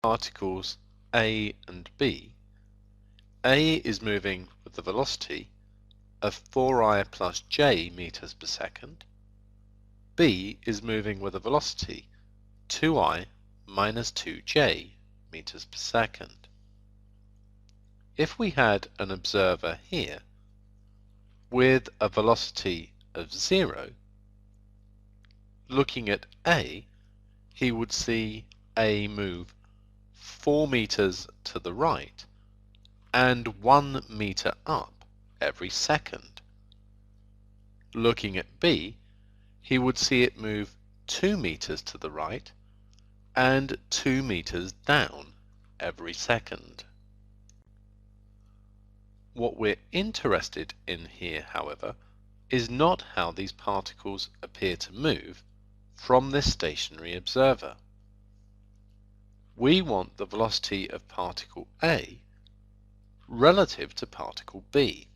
particles A and B, A is moving with the velocity of 4i plus j meters per second. B is moving with a velocity 2i minus 2j meters per second. If we had an observer here with a velocity of 0, looking at A, he would see A move 4 meters to the right and 1 meter up every second. Looking at B, he would see it move 2 meters to the right and 2 meters down every second. What we're interested in here, however, is not how these particles appear to move from this stationary observer. We want the velocity of particle A relative to particle B.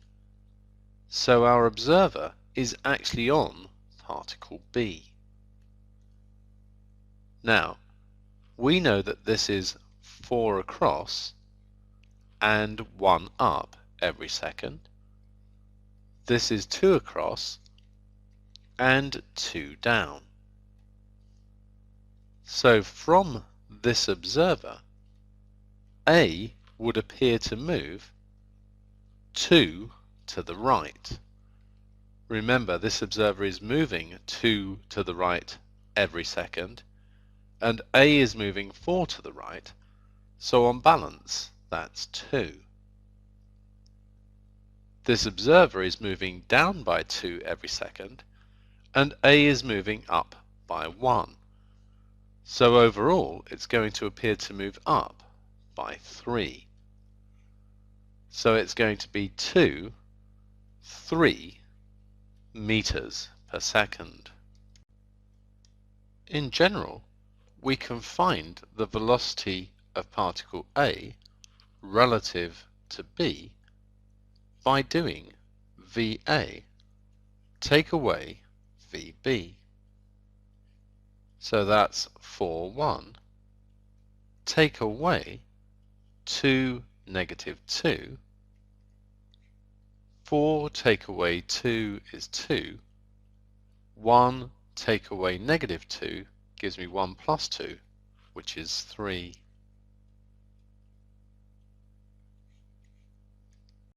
So our observer is actually on particle B. Now, we know that this is 4 across and 1 up every second. This is 2 across and 2 down. So from this observer, A would appear to move 2 to the right. Remember, this observer is moving 2 to the right every second, and A is moving 4 to the right, so on balance, that's 2. This observer is moving down by 2 every second, and A is moving up by 1. So overall, it's going to appear to move up by 3. So it's going to be 3 meters per second. In general, we can find the velocity of particle A relative to B by doing VA take away VB. So that's 4, 1, take away 2, negative 2, 4 take away 2 is 2, 1 take away negative 2 gives me 1 plus 2, which is 3.